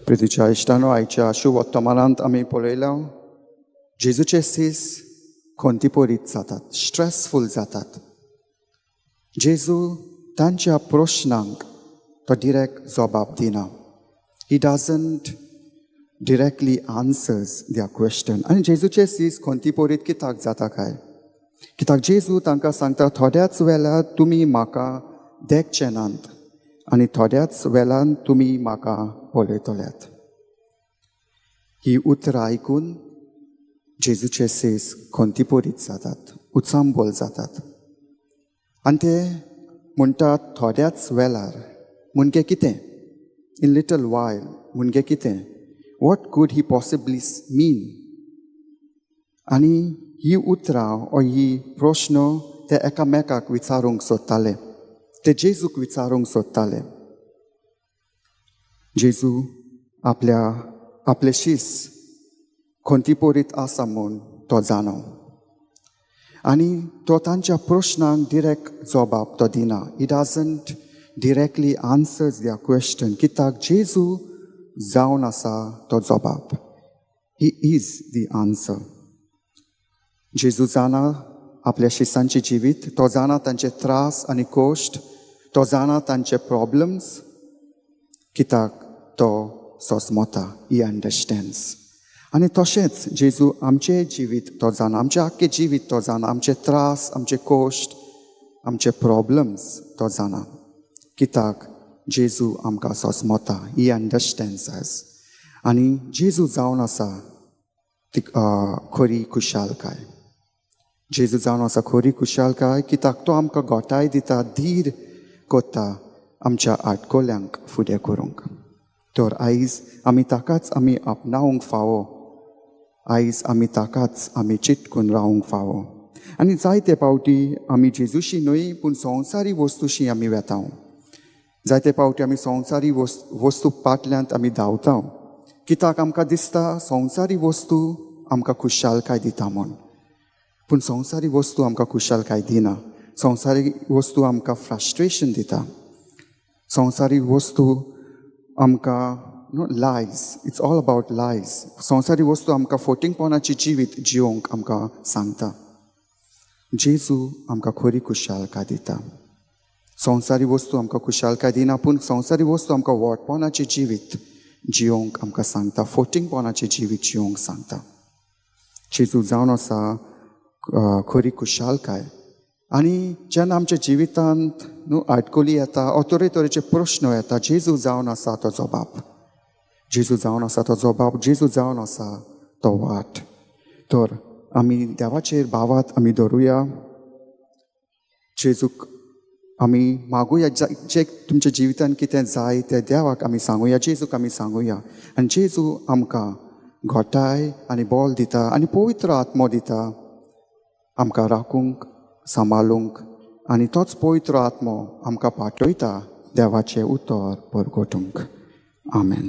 प्रितीच्या इश्टानो, आयच्या शुभ वर्तमानांत आमी पळयलां जेजूचे सीस खोंतीपोरीत जातात, स्ट्रेसफूल जातात. जेजू तांच्या प्रश्नांक तो डिरेक्ट जबाब दिना. He doesn't directly answers their question. आनी जेजूचे सीस खोंतीपोरीत कित्याक जाता काय? कित्याक जेजू तांकां सांगता, थोड्याच वेळार तुमी म्हाका देखचे नात आनी थोड्याच वेळान तुमी म्हाका पळयतल्यात. ही उतरां आयकून जेजूचे सीस खोंतीपोरीत जातात, उत्सांबोल जातात. आनी ते म्हणटात, थोड्याच वेळार म्हणजे कितें? इन लिटल वायल म्हणजे कितें? वॉट कूड ही पॉसिबली मीन? आनी ही उतरां ओ ही प्रश्न ते एकामेकाक विचारूंक सोदताले, ते जेजूक विचारूंक सोदताले. जेजू आपले शीस खोंतीपोरीत आसा म्हूण तो जाणो आनी तो तांच्या प्रश्नांक डिरेक्ट जबाब तो दिना. He doesn't directly answers their question. कित्याक जेजू जावन आसा तो जबाब. He is the answer. जेजू जाणा आपल्या शिसांची जिवीत, तो जाणा तांचे त्रास आनी कोश्ट, तो जाणा तांचे प्रॉब्लम्स. कित्याक तो सोसमोता. ही अंडरस्टँड्स. आनी तशेंच जेजू आमचें जिवीत तो जाणा, आमचें आख्खें जिवीत तो जाणा, आमचे त्रास, आमचे कोश्ट, आमचे प्रॉब्लम्स तो जाणा. कित्याक जेजू आमकां सोसमोता. ही अंडरस्टँड्स अस. आनी जेजू जावन आसा ती खरी खुशालकाय. जेजू जावन आसा खरी खुशालकाय, कित्याक तो आमकां घोटाय दिता, धीर कोत्ता आमच्या आडकोल्यांक फुडें करूंक. तर आयज आमी ताकाच आपणावंक फावो. आयज आमी ताकाच चिंतून रावंक फावो. आनी जायते पावटी आमी जेजूशी न्हय पूण संवसारी वस्तूशी आमी वेताव. जायते पावटी आमी संवसारी वस्तू पाटल्यांत आमी धांवताव. कित्याक आमकां दिसता संवसारी वस्तू आमकां खुशालकाय दिता म्हूण. पूण संवसारी वस्तू आमकां खुशालकाय दिना. संवसारी वस्तू आमकां फ्रस्ट्रेशन दिता. संवसारी वस्तू आमकां लायज. इट्स ऑल अबावट लायज. संवसारी वस्तू आमकां फोटिंगपणाची जिवीत जिवंक आमकां सांगता. जेजू आमकां खरी खुशालकाय दिता. संवसारी वस्तू आमकां खुशालकाय दिना, पूण संवसारी वस्तू आमकां वोटपणाची जिवीत जिवंक आमकां सांगता, फोटिंगपणाची जिवीत जिवंक सांगता. जेजू जावन आसा खरी खुशालकाय. आनी जेन्ना आमच्या जिवितांत आडकोली येता, तरेतरेचे प्रश्न येता, जेजू जावन आसा तो जबाब. जेजू जावन आसा तो जबाब. जेजू जावन आसा तो वाट. तर आमी देवाचेर भावात आमी धरुया. जेजूक आमी मागुया, जे तुमच्या जिवितांत कितें जाय तें देवाक आमी सांगुया, जेजूक आमी सांगुया. आनी जेजू आमकां घोटाय आनी बोल दिता आनी पवित्र आत्मो दिता आमकां राखूंक, सांबाळूंक. आनी तोच पवित्र आत्मो आमकां पाठयता देवाचें उतर परगटूंक. आमेन.